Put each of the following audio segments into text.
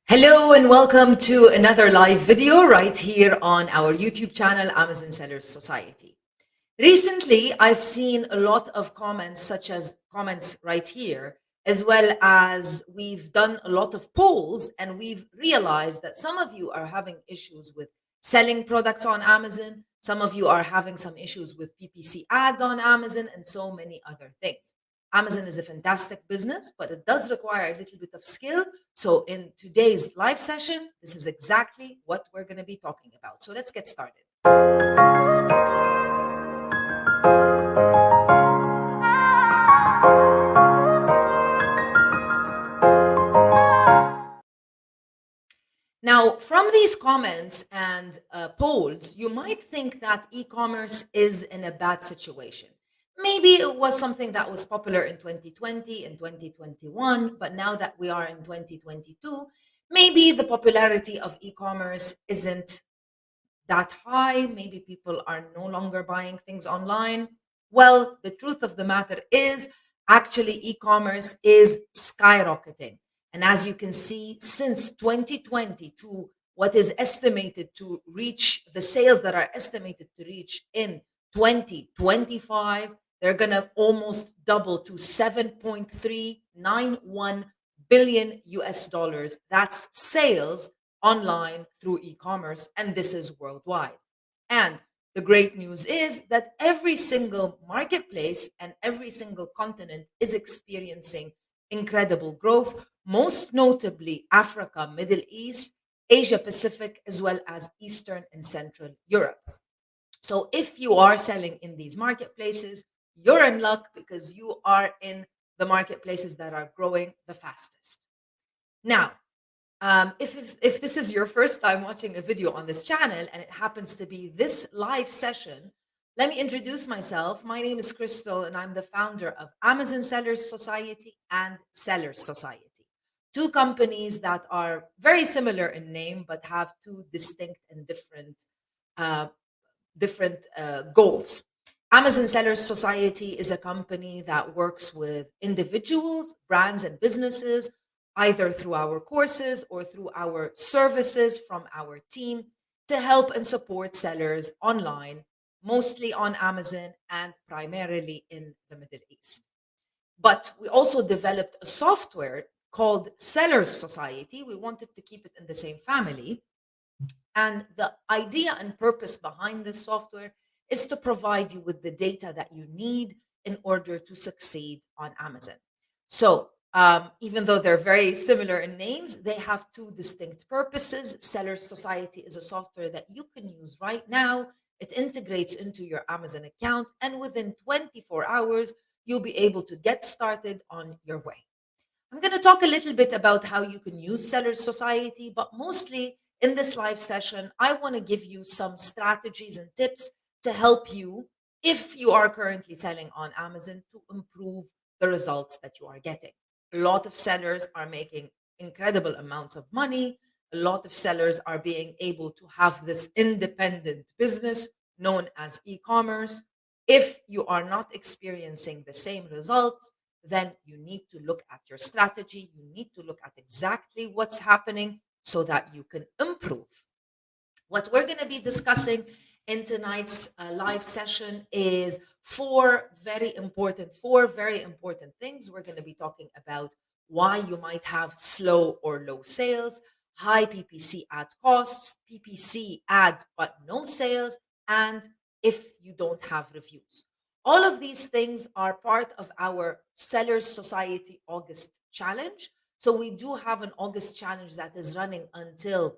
Hello and welcome to another live video right here on our YouTube channel, Amazon Sellers Society. Recently, I've seen a lot of comments, such as comments right here, as well as we've done a lot of polls, and we've realized that some of you are having issues with selling products on Amazon. Some of you are having some issues with PPC ads on Amazon and so many other things. Amazon is a fantastic business, but it does require a little bit of skill. So in today's live session, this is exactly what we're going to be talking about. So let's get started. Now, from these comments and polls, you might think that e-commerce is in a bad situation. Maybe it was something that was popular in 2020 and 2021, but now that we are in 2022, maybe the popularity of e-commerce isn't that high. Maybe people are no longer buying things online. Well, the truth of the matter is actually e-commerce is skyrocketing. And as you can see, since 2020 to what is estimated to reach the sales that are estimated to reach in 2025, they're going to almost double to 7.391 billion US dollars. That's sales online through e-commerce, and this is worldwide. And the great news is that every single marketplace and every single continent is experiencing incredible growth, most notably Africa, Middle East, Asia Pacific, as well as Eastern and Central Europe. So if you are selling in these marketplaces, you're in luck because you are in the marketplaces that are growing the fastest. Now, if this is your first time watching a video on this channel and it happens to be this live session, let me introduce myself. My name is Crystal and I'm the founder of Amazon Sellers Society and Sellers Society, two companies that are very similar in name but have two distinct and different goals. Amazon Sellers Society is a company that works with individuals, brands, and businesses, either through our courses or through our services from our team to help and support sellers online, mostly on Amazon and primarily in the Middle East. But we also developed a software called Sellers Society. We wanted to keep it in the same family. And the idea and purpose behind this software is to provide you with the data that you need in order to succeed on Amazon. So, even though they're very similar in names, they have two distinct purposes. Sellers Society is a software that you can use right now. It integrates into your Amazon account, and within 24 hours, you'll be able to get started on your way. I'm going to talk a little bit about how you can use Sellers Society, but mostly in this live session, I want to give you some strategies and tips to help you, if you are currently selling on Amazon, to improve the results that you are getting. A lot of sellers are making incredible amounts of money. A lot of sellers are being able to have this independent business known as e-commerce. If you are not experiencing the same results, then you need to look at your strategy. You need to look at exactly what's happening so that you can improve. What we're going to be discussing in tonight's live session is four very important things. We're going to be talking about why you might have slow or low sales, high PPC ad costs, PPC ads but no sales, and if you don't have reviews. All of these things are part of our Sellers Society August challenge. So we do have an August challenge that is running until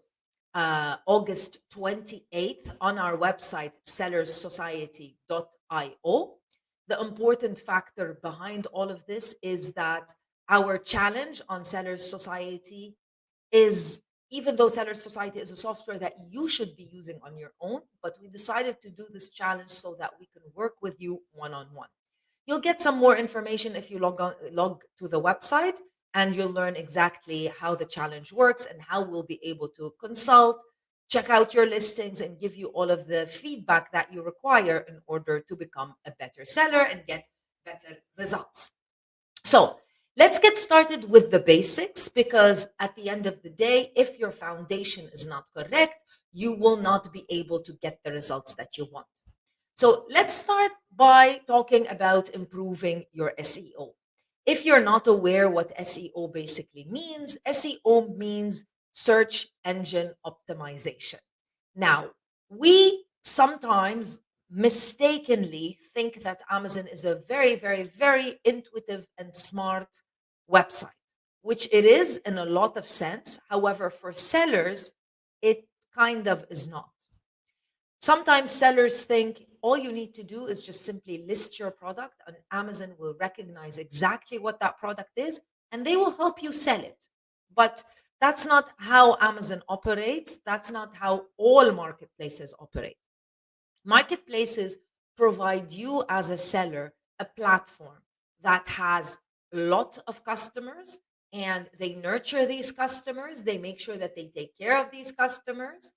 August 28th on our website, sellerssociety.io. The important factor behind all of this is that our challenge on Sellers Society is, even though Sellers Society is a software that you should be using on your own, but we decided to do this challenge so that we can work with you one-on-one. You'll get some more information if you log to the website, and you'll learn exactly how the challenge works and how we'll be able to consult, check out your listings, and give you all of the feedback that you require in order to become a better seller and get better results. So Let's get started with the basics because at the end of the day, if your foundation is not correct, you will not be able to get the results that you want. So let's start by talking about improving your SEO. If you're not aware what SEO basically means, SEO means search engine optimization. Now, we sometimes mistakenly think that Amazon is a very, very, very intuitive and smart website, which it is in a lot of sense. However, for sellers, it kind of is not. Sometimes sellers think all you need to do is just simply list your product, and Amazon will recognize exactly what that product is and they will help you sell it. But that's not how Amazon operates. That's not how all marketplaces operate. Marketplaces provide you as a seller a platform that has a lot of customers and they nurture these customers. They make sure that they take care of these customers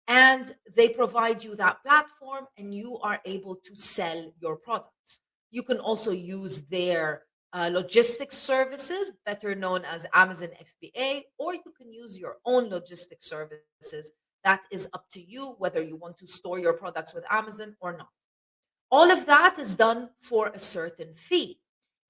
and they provide you that platform and you are able to sell your products. You can also use their logistics services, better known as Amazon FBA, or you can use your own logistics services. That is up to you whether you want to store your products with Amazon or not. All of that is done for a certain fee.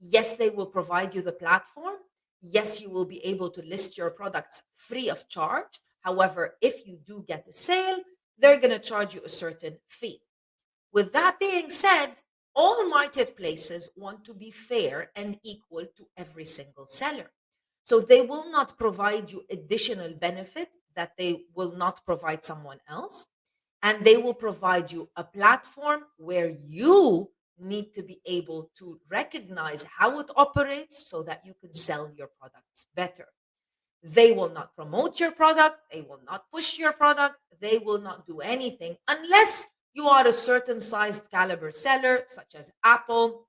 Yes, they will provide you the platform. Yes, you will be able to list your products free of charge. However, if you do get a sale, they're going to charge you a certain fee. With that being said, all marketplaces want to be fair and equal to every single seller. So they will not provide you additional benefit that they will not provide someone else. And they will provide you a platform where you need to be able to recognize how it operates so that you can sell your products better. They will not promote your product. They will not push your product. They will not do anything unless you are a certain sized caliber seller, such as Apple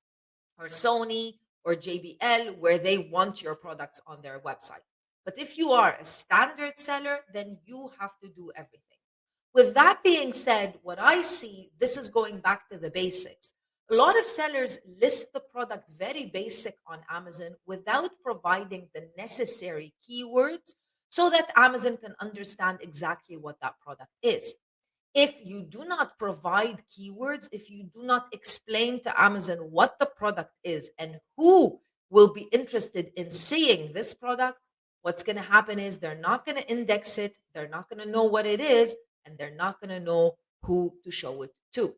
or Sony or JBL, where they want your products on their website. But if you are a standard seller, then you have to do everything. With that being said, what I see, this is going back to the basics. A lot of sellers list the product very basic on Amazon without providing the necessary keywords so that Amazon can understand exactly what that product is. If you do not provide keywords, if you do not explain to Amazon what the product is and who will be interested in seeing this product, what's going to happen is they're not going to index it, they're not going to know what it is, and they're not going to know who to show it to.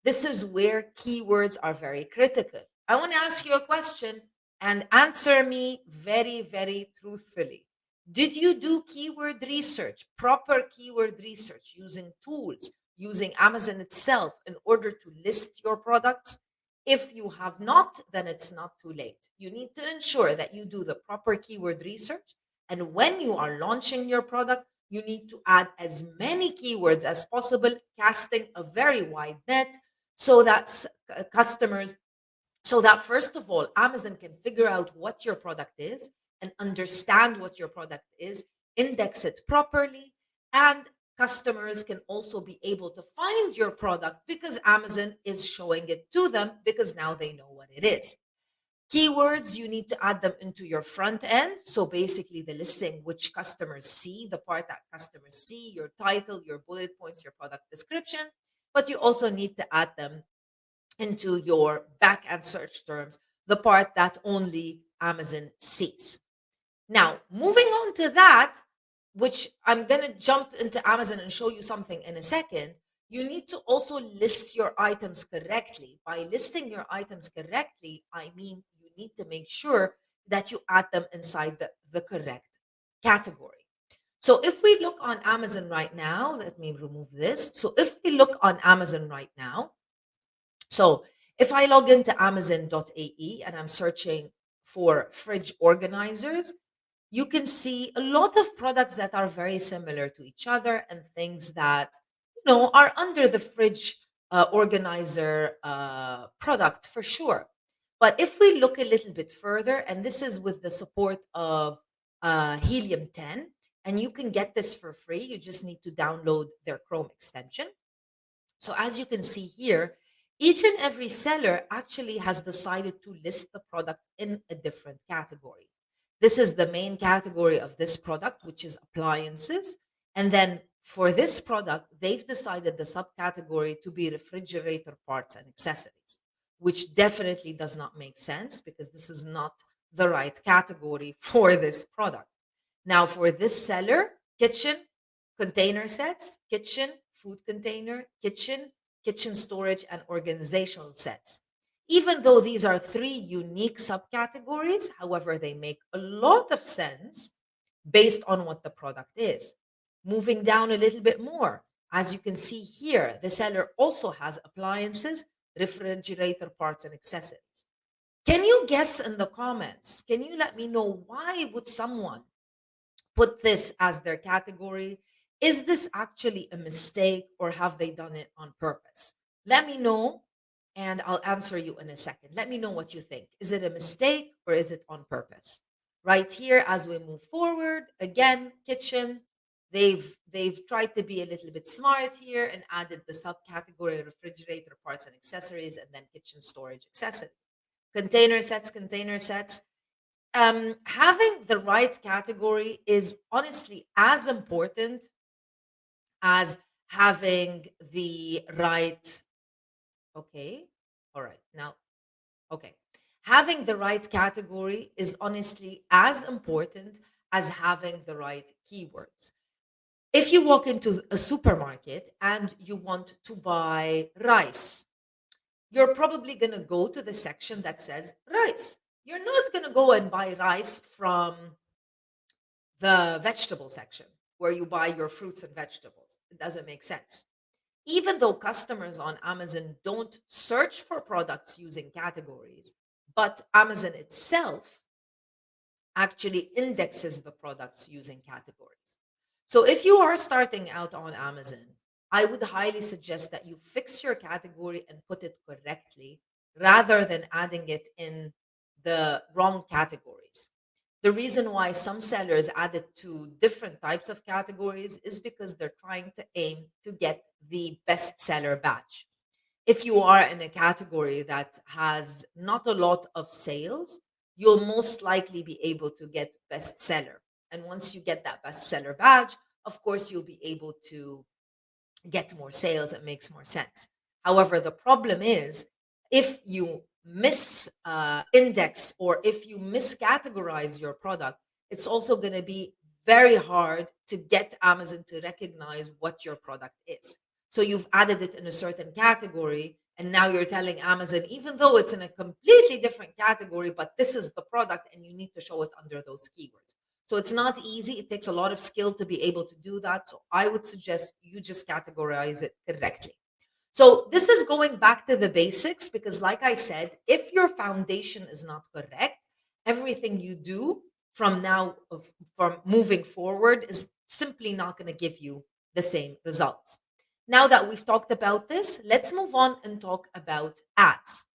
This is where keywords are very critical. I want to ask you a question and answer me very, very truthfully. Did you do keyword research, proper keyword research, using tools, using Amazon itself in order to list your products? If you have not, then it's not too late. You need to ensure that you do the proper keyword research. And when you are launching your product, you need to add as many keywords as possible, casting a very wide net so that customers, so that first of all, Amazon can figure out what your product is and understand what your product is, index it properly, and customers can also be able to find your product because Amazon is showing it to them because now they know what it is. Keywords, you need to add them into your front end. So basically, the listing which customers see, the part that customers see, your title, your bullet points, your product description. But you also need to add them into your back end search terms, the part that only Amazon sees. Now, moving on to that, which I'm going to jump into Amazon and show you something in a second, you need to also list your items correctly. By listing your items correctly, I mean you need to make sure that you add them inside the correct category. So if we look on Amazon right now, let me remove this. So if we look on Amazon right now, so if I log into Amazon.ae and I'm searching for fridge organizers, you can see a lot of products that are very similar to each other and things that are under the fridge organizer product for sure. But if we look a little bit further, and this is with the support of Helium 10, and you can get this for free, you just need to download their Chrome extension. So as you can see here, Each and every seller actually has decided to list the product in a different category. This is the main category of this product, which is appliances. And then for this product, they've decided the subcategory to be refrigerator parts and accessories, which definitely does not make sense because this is not the right category for this product. Now, for this seller, kitchen, container sets, kitchen, food container, kitchen storage, and organizational sets. Even though these are three unique subcategories, however, they make a lot of sense based on what the product is. Moving down a little bit more, as you can see here, the seller also has appliances, refrigerator parts, and accessories. Can you guess in the comments? Can you let me know why would someone put this as their category? Is this actually a mistake or have they done it on purpose? Let me know and I'll answer you in a second. Let me know what you think. Is it a mistake or is it on purpose? Right here, as we move forward, again, kitchen. They've tried to be a little bit smart here and added the subcategory refrigerator parts and accessories and then kitchen storage accessories. Container sets, having the right category is honestly as important as having the right. Okay, all right, now, okay, having the right category is honestly as important as having the right keywords. If you walk into a supermarket and you want to buy rice, you're probably going to go to the section that says rice. You're not going to go and buy rice from the vegetable section where you buy your fruits and vegetables. It doesn't make sense. Even though customers on Amazon don't search for products using categories, but Amazon itself actually indexes the products using categories. So if you are starting out on Amazon, I would highly suggest that you fix your category and put it correctly rather than adding it in the wrong categories. The reason why some sellers added to different types of categories is because they're trying to aim to get the bestseller badge. If you are in a category that has not a lot of sales, you'll most likely be able to get bestseller. And once you get that bestseller badge, of course, you'll be able to get more sales. It makes more sense. However, the problem is if you miss index or if you miscategorize your product, it's also going to be very hard to get Amazon to recognize what your product is. So you've added it in a certain category, and now you're telling Amazon, even though it's in a completely different category, but this is the product and you need to show it under those keywords. So it's not easy. It takes a lot of skill to be able to do that. So I would suggest you just categorize it correctly. So this is going back to the basics because, like I said, if your foundation is not correct, everything you do from now, from moving forward, is simply not going to give you the same results. Now that we've talked about this, let's move on and talk about ads.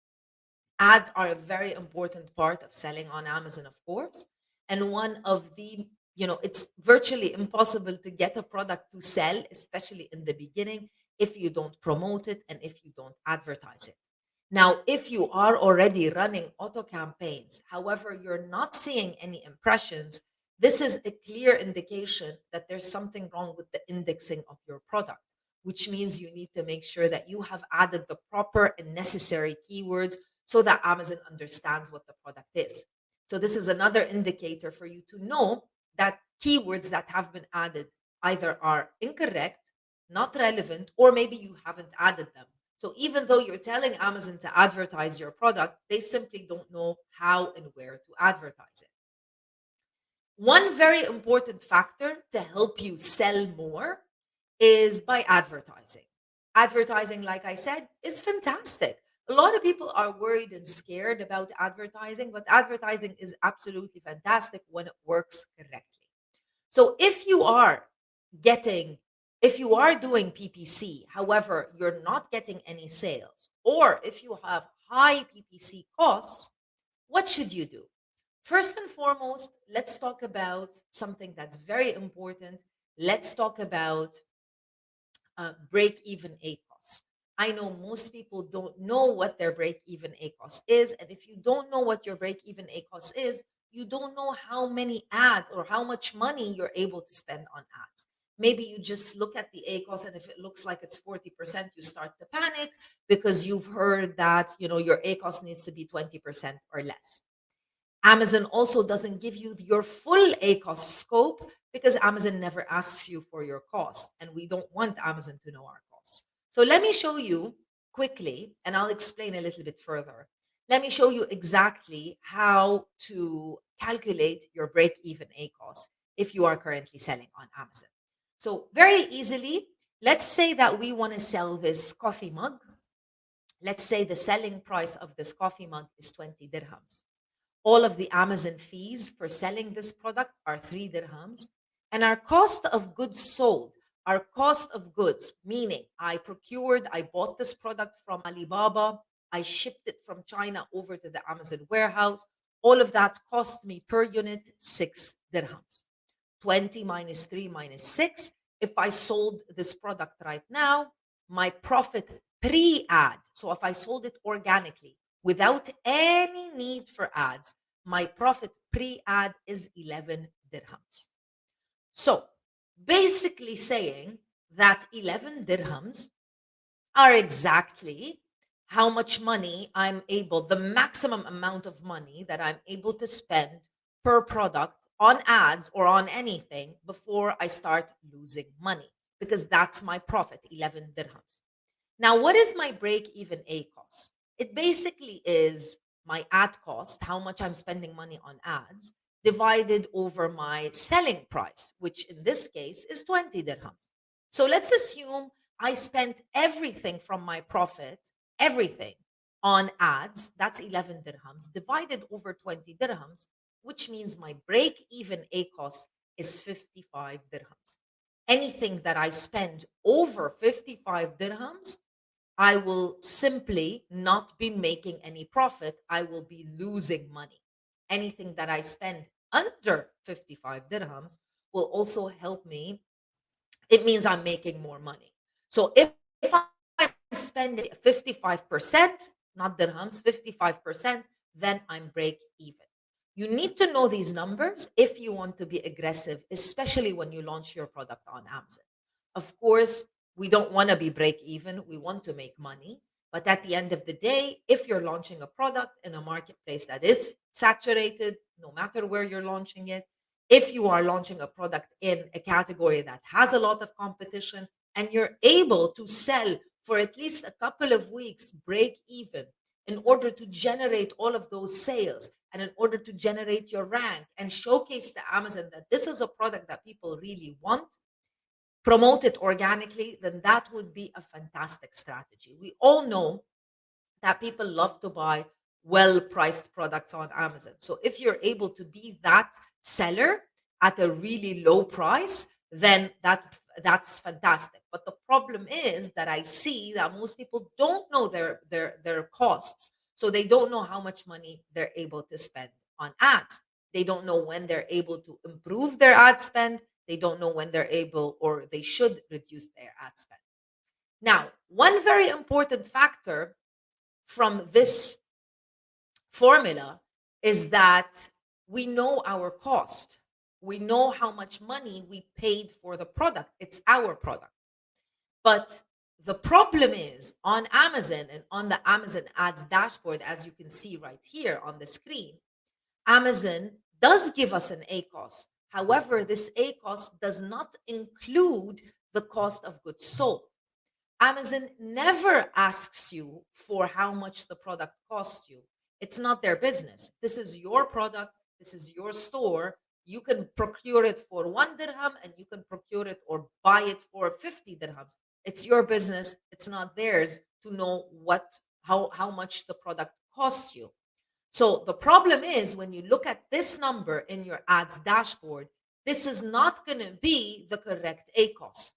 Ads are a very important part of selling on Amazon, of course. And one of the, it's virtually impossible to get a product to sell, especially in the beginning, if you don't promote it and if you don't advertise it. Now, if you are already running auto campaigns, however, you're not seeing any impressions, this is a clear indication that there's something wrong with the indexing of your product, which means you need to make sure that you have added the proper and necessary keywords so that Amazon understands what the product is. So, this is another indicator for you to know that keywords that have been added either are incorrect, not relevant, or maybe you haven't added them. So, even though you're telling Amazon to advertise your product, they simply don't know how and where to advertise it. One very important factor to help you sell more is by advertising. Advertising, like I said, is fantastic. A lot of people are worried and scared about advertising, but advertising is absolutely fantastic when it works correctly. So getting, if you are doing PPC, however, you're not getting any sales, or if you have high PPC costs, what should you do? First and foremost, let's talk about something that's very important. Let's talk about break even ACOS. I know most people don't know what their break even ACOS is. And if you don't know what your break even ACOS is, you don't know how many ads or how much money you're able to spend on ads. Maybe you just look at the ACOS, and if it looks like it's 40%, you start to panic because you've heard that, your ACOS needs to be 20% or less. Amazon also doesn't give you your full ACOS scope because Amazon never asks you for your cost, and we don't want Amazon to know our costs. So let me show you quickly, and I'll explain a little bit further. Let me show you exactly how to calculate your break even ACOS if you are currently selling on Amazon. So, very easily, let's say that we want to sell this coffee mug. Let's say the selling price of this coffee mug is 20 dirhams. All of the Amazon fees for selling this product are 3 dirhams. And our cost of goods sold, our cost of goods, meaning I bought this product from Alibaba, I shipped it from China over to the Amazon warehouse. All of that cost me per unit 6 dirhams. 20 minus 3 minus 6. If I sold this product right now, my profit pre ad, so if I sold it organically without any need for ads, my profit pre ad is 11 dirhams. So basically saying that 11 dirhams are exactly how much money the maximum amount of money that I'm able to spend per product on ads or on anything before I start losing money, because that's my profit, 11 dirhams. Now, what is my break even A cost? It basically is my ad cost, how much I'm spending money on ads, divided over my selling price, which in this case is 20 dirhams. So let's assume I spent everything from my profit, everything on ads, that's 11 dirhams, divided over 20 dirhams, which means my break even A cost is 55 dirhams. Anything that I spend over 55 dirhams, I will simply not be making any profit. I will be losing money. Anything that I spend under 55 dirhams will also help me. It means I'm making more money. So if I'm spending 55%, not dirhams, 55%, then I'm break even. You need to know these numbers if you want to be aggressive, especially when you launch your product on Amazon. Of course, we don't want to be break even, we want to make money. But at the end of the day, if you're launching a product in a marketplace that is saturated, no matter where you're launching it, if you are launching a product in a category that has a lot of competition and you're able to sell for at least a couple of weeks break even in order to generate all of those sales and in order to generate your rank and showcase to Amazon that this is a product that people really want, promote it organically, then that would be a fantastic strategy. We all know that people love to buy well priced products on Amazon. So if you're able to be that seller at a really low price, then that's fantastic. But the problem is that I see that most people don't know their costs. So they don't know how much money they're able to spend on ads. They don't know when they're able to improve their ad spend. They don't know when they're able or they should reduce their ad spend. Now, one very important factor from this formula is that we know our cost. We know how much money we paid for the product. It's our product. But the problem is on Amazon and on the Amazon ads dashboard, as you can see right here on the screen, Amazon does give us an A cost. However, this A cost does not include the cost of goods sold. Amazon never asks you for how much the product costs you. It's not their business. This is your product. This is your store. You can procure it for 1 dirham and you can procure it or buy it for 50 dirhams. It's your business. It's not theirs to know how much the product costs you. So the problem is when you look at this number in your ads dashboard, this is not going to be the correct ACOS.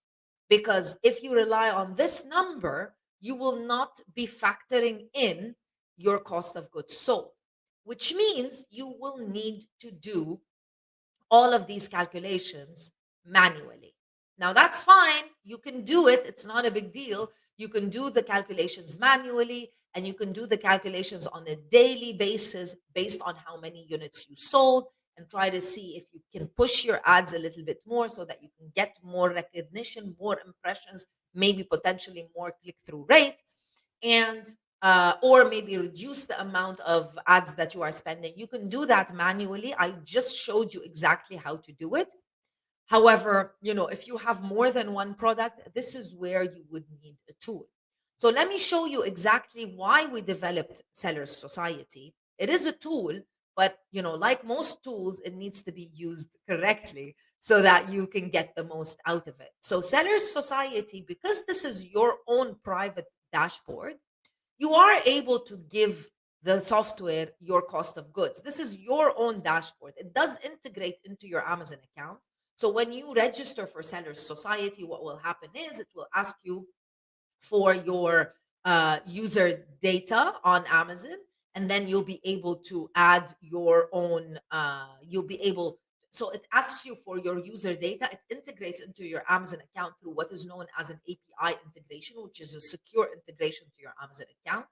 Because if you rely on this number, you will not be factoring in your cost of goods sold, which means you will need to do all of these calculations manually. Now, that's fine. You can do it. It's not a big deal. You can do the calculations manually, and you can do the calculations on a daily basis based on how many units you sold, and try to see if you can push your ads a little bit more so that you can get more recognition, more impressions, maybe potentially more click through rate, and or maybe reduce the amount of ads that you are spending. You can do that manually. I just showed you exactly how to do it. However, if you have more than one product, this is where you would need a tool. So let me show you exactly why we developed Sellers Society. It is a tool, but like most tools, it needs to be used correctly so that you can get the most out of it. So Sellers Society, because this is your own private dashboard, you are able to give the software your cost of goods. This is your own dashboard. It does integrate into your Amazon account. So when you register for Sellers Society, what will happen is it will ask you for your user data on Amazon, and then you'll be able to add your own. You'll be able. So it asks you for your user data. It integrates into your Amazon account through what is known as an API integration, which is a secure integration to your Amazon account.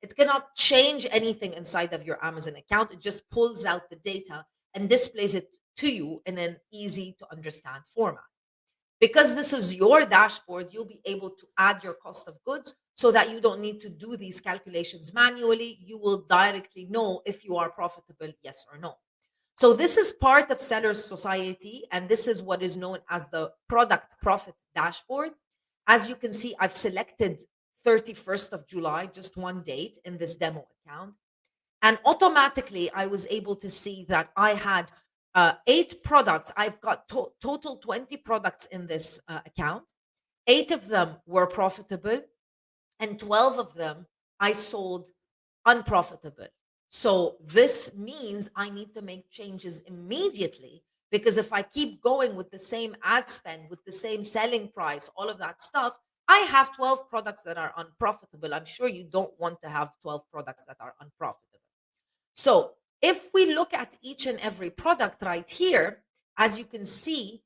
It cannot change anything inside of your Amazon account. It just pulls out the data and displays it to you in an easy to understand format. Because this is your dashboard, you'll be able to add your cost of goods so that you don't need to do these calculations manually. You will directly know if you are profitable, yes or no. So this is part of Sellers Society, and this is what is known as the product profit dashboard. As you can see, I've selected 31st of July, just one date in this demo account. And automatically, I was able to see that I had 8 products. I've got total 20 products in this account. 8 of them were profitable, and 12 of them I sold unprofitable. So this means I need to make changes immediately, because if I keep going with the same ad spend, with the same selling price, all of that stuff, I have 12 products that are unprofitable. I'm sure you don't want to have 12 products that are unprofitable. So if we look at each and every product right here, as you can see,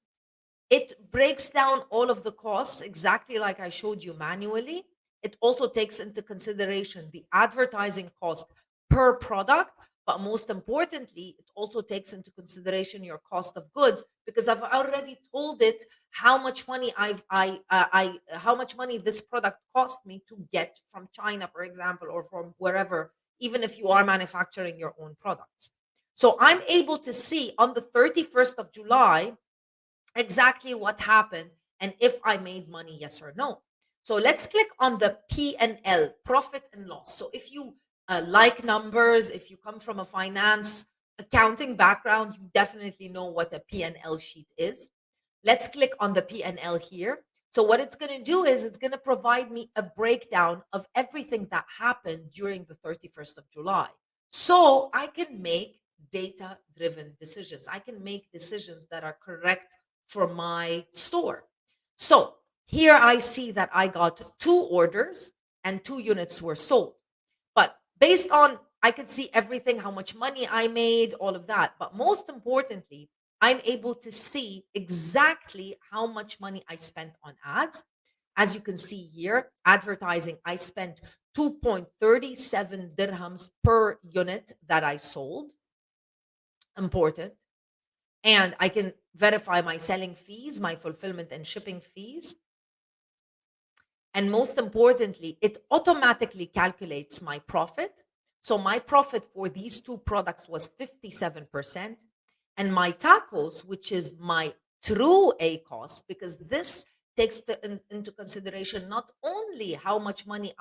it breaks down all of the costs exactly like I showed you manually. It also takes into consideration the advertising cost per product, but most importantly, it also takes into consideration your cost of goods, because I've already told it how much money how much money this product cost me to get from China, for example, or from wherever, even if you are manufacturing your own products. So I'm able to see on the 31st of July exactly what happened and if I made money, yes or no. So let's click on the P&L, profit and loss. So if you like numbers, if you come from a finance accounting background, you definitely know what a P&L sheet is. Let's click on the P&L here. So what it's going to do is it's going to provide me a breakdown of everything that happened during the 31st of July. So I can make data driven decisions. I can make decisions that are correct for my store. So here I see that I got 2 orders and 2 units were sold. But based on, I could see everything, how much money I made, all of that. But most importantly, I'm able to see exactly how much money I spent on ads. As you can see here, advertising, I spent 2.37 dirhams per unit that I sold. Important. And I can verify my selling fees, my fulfillment and shipping fees. And most importantly, it automatically calculates my profit. So my profit for these 2 products was 57%. And my tacos, which is my true A cost, because this takes into consideration not only how much money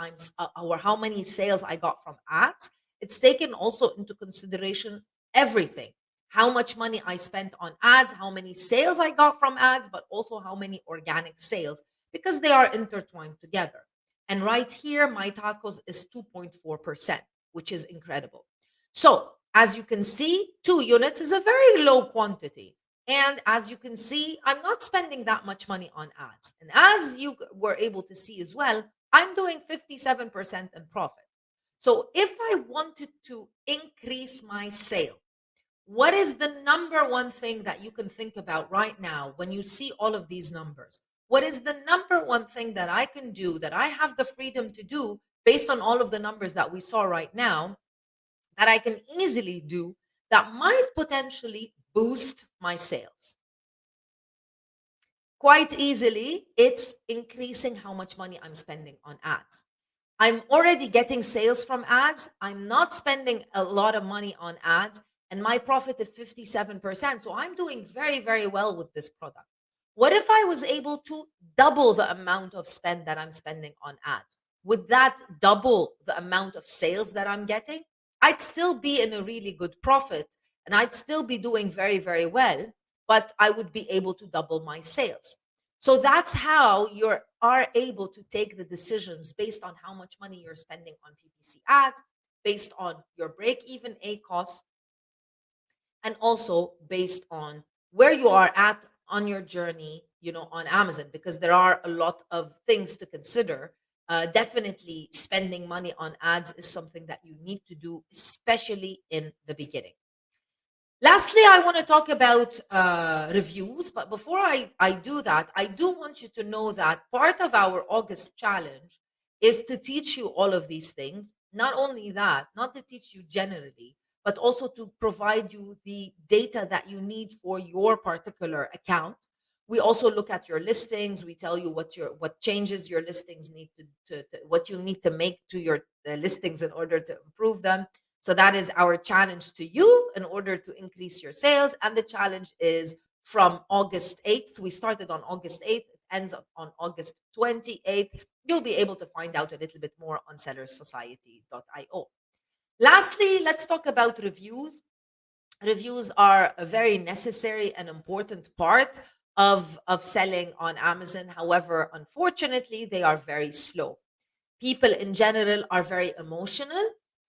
or how many sales I got from ads, it's taken also into consideration everything. How much money I spent on ads, how many sales I got from ads, but also how many organic sales, because they are intertwined together. And right here, my tacos is 2.4%, which is incredible. So as you can see, 2 units is a very low quantity. And as you can see, I'm not spending that much money on ads. And as you were able to see as well, I'm doing 57% in profit. So if I wanted to increase my sale, what is the number one thing that you can think about right now when you see all of these numbers? What is the number one thing that I can do, that I have the freedom to do based on all of the numbers that we saw right now, that I can easily do that might potentially boost my sales? Quite easily, it's increasing how much money I'm spending on ads. I'm already getting sales from ads. I'm not spending a lot of money on ads, and my profit is 57%. So I'm doing very, very well with this product. What if I was able to double the amount of spend that I'm spending on ads? Would that double the amount of sales that I'm getting? I'd still be in a really good profit and I'd still be doing very, very well, but I would be able to double my sales. So that's how you are able to take the decisions based on how much money you're spending on PPC ads, based on your break even A costs, and also based on where you are at on your journey, on Amazon, because there are a lot of things to consider. Definitely spending money on ads is something that you need to do, especially in the beginning. Lastly, I want to talk about reviews. But before I do that, I do want you to know that part of our August challenge is to teach you all of these things. Not only that, not to teach you generally, but also to provide you the data that you need for your particular account. We also look at your listings. We tell you what changes your listings need to what you need to make to your listings in order to improve them. So that is our challenge to you in order to increase your sales. And the challenge is from August 8th. We started on August 8th, it ends on August 28th. You'll be able to find out a little bit more on sellersociety.io. Lastly, let's talk about reviews. Reviews are a very necessary and important part of selling on Amazon. However, unfortunately, they are very slow. People in general are very emotional,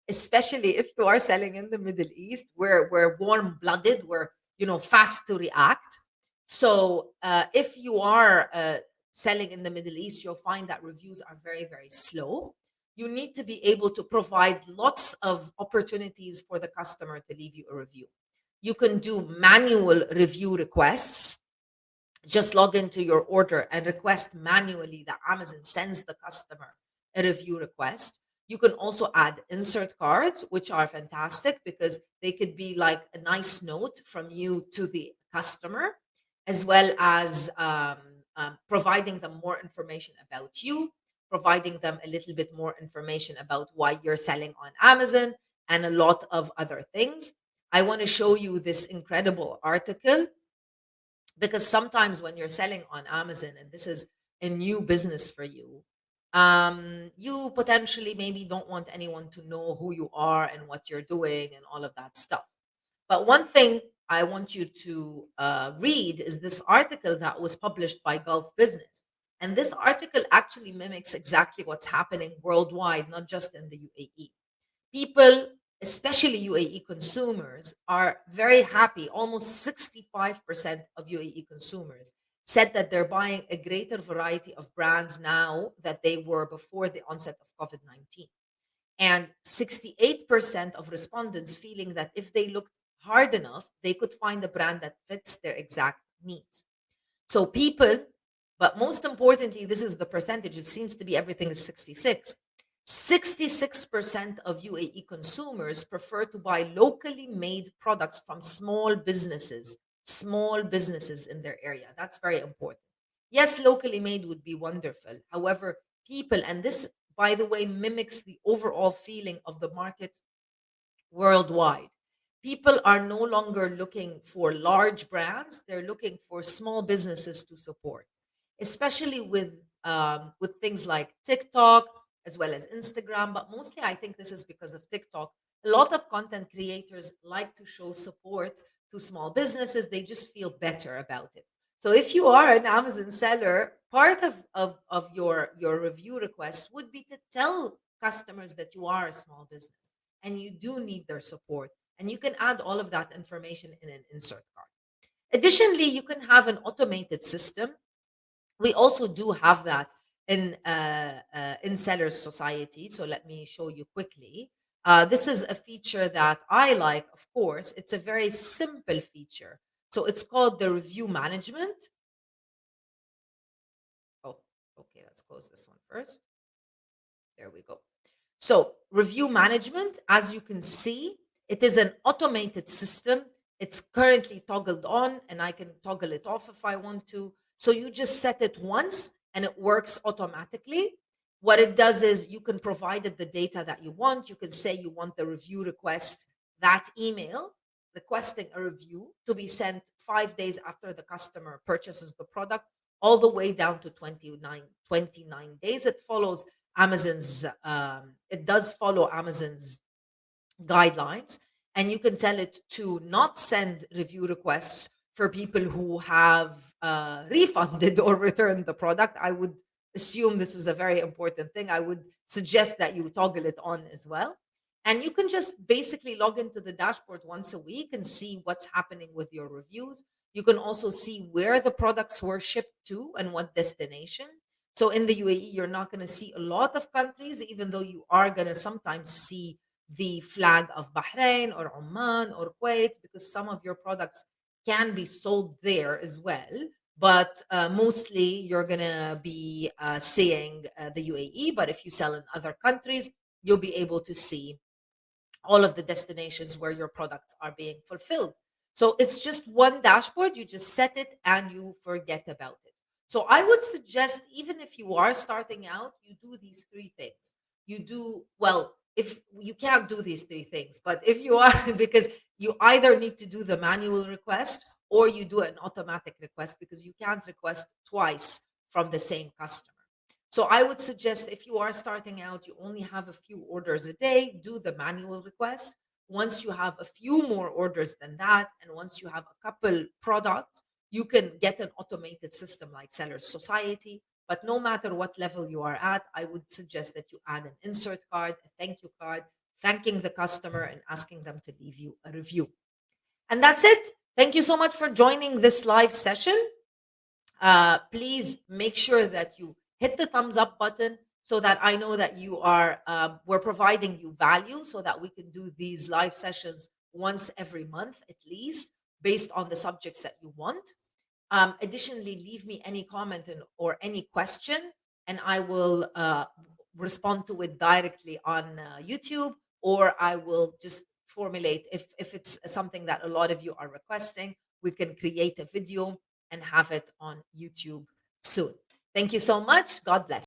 especially if you are selling in the Middle East. We're warm blooded, we're fast to react. So if you are selling in the Middle East, you'll find that reviews are very, very slow. You need to be able to provide lots of opportunities for the customer to leave you a review. You can do manual review requests. Just log into your order and request manually that Amazon sends the customer a review request. You can also add insert cards, which are fantastic because they could be like a nice note from you to the customer, as well as providing them more information about you, providing them a little bit more information about why you're selling on Amazon, and a lot of other things. I want to show you this incredible article because sometimes when you're selling on Amazon and this is a new business for you, you potentially maybe don't want anyone to know who you are and what you're doing and all of that stuff. But one thing I want you to read is this article that was published by Gulf Business. And this article actually mimics exactly what's happening worldwide, not just in the UAE. People, especially UAE consumers, are very happy. Almost 65% of UAE consumers said that they're buying a greater variety of brands now that they were before the onset of COVID 19. And 68% of respondents feeling that if they looked hard enough, they could find a brand that fits their exact needs. So people, but most importantly, this is the percentage, it seems to be everything is 66. 66% of UAE consumers prefer to buy locally made products from small businesses in their area. That's very important. Yes, locally made would be wonderful. However, people, and this, by the way, mimics the overall feeling of the market worldwide. People are no longer looking for large brands; they're looking for small businesses to support, especially with things like TikTok as well as Instagram. But mostly, I think this is because of TikTok. A lot of content creators like to show support to small businesses. They just feel better about it. So if you are an Amazon seller, part of your review requests would be to tell customers that you are a small business and you do need their support. And you can add all of that information in an insert card. Additionally, you can have an automated system. We also do have that in Sellers Society. So let me show you quickly. This is a feature that I like, of course. It's a very simple feature. So it's called the review management. Let's close this one first. There we go. So, review management, as you can see, it is an automated system. It's currently toggled on, and I can toggle it off if I want to. So, you just set it once and it works automatically. What it does is you can provide it the data that you want. You can say you want the review request, that email requesting a review to be sent 5 days after the customer purchases the product, all the way down to 29 days. It does follow Amazon's guidelines, and you can tell it to not send review requests for people who have refunded or returned the product. I would assume this is a very important thing. I would suggest that you toggle it on as well. And you can just basically log into the dashboard once a week and see what's happening with your reviews. You can also see where the products were shipped to and what destination. So in the UAE, you're not going to see a lot of countries, even though you are going to sometimes see the flag of Bahrain or Oman or Kuwait, because some of your products can be sold there as well. But mostly you're going to be seeing the UAE. But if you sell in other countries, you'll be able to see all of the destinations where your products are being fulfilled. So it's just one dashboard. You just set it and you forget about it. So I would suggest, even if you are starting out, you do these three things. You do, well, if you can't do these three things, but if you are, because you either need to do the manual request or you do an automatic request, because you can't request twice from the same customer. So I would suggest, if you are starting out, you only have a few orders a day, do the manual request. Once you have a few more orders than that, and once you have a couple products, you can get an automated system like Sellers Society. But no matter what level you are at, I would suggest that you add an insert card, a thank you card, thanking the customer and asking them to leave you a review. And that's it. Thank you so much for joining this live session. Please make sure that you hit the thumbs up button so that I know that we're providing you value, so that we can do these live sessions once every month at least, based on the subjects that you want. Additionally, leave me any comment or any question, and I will respond to it directly on YouTube, or I will just formulate, if it's something that a lot of you are requesting, we can create a video and have it on YouTube soon. Thank you so much. God bless.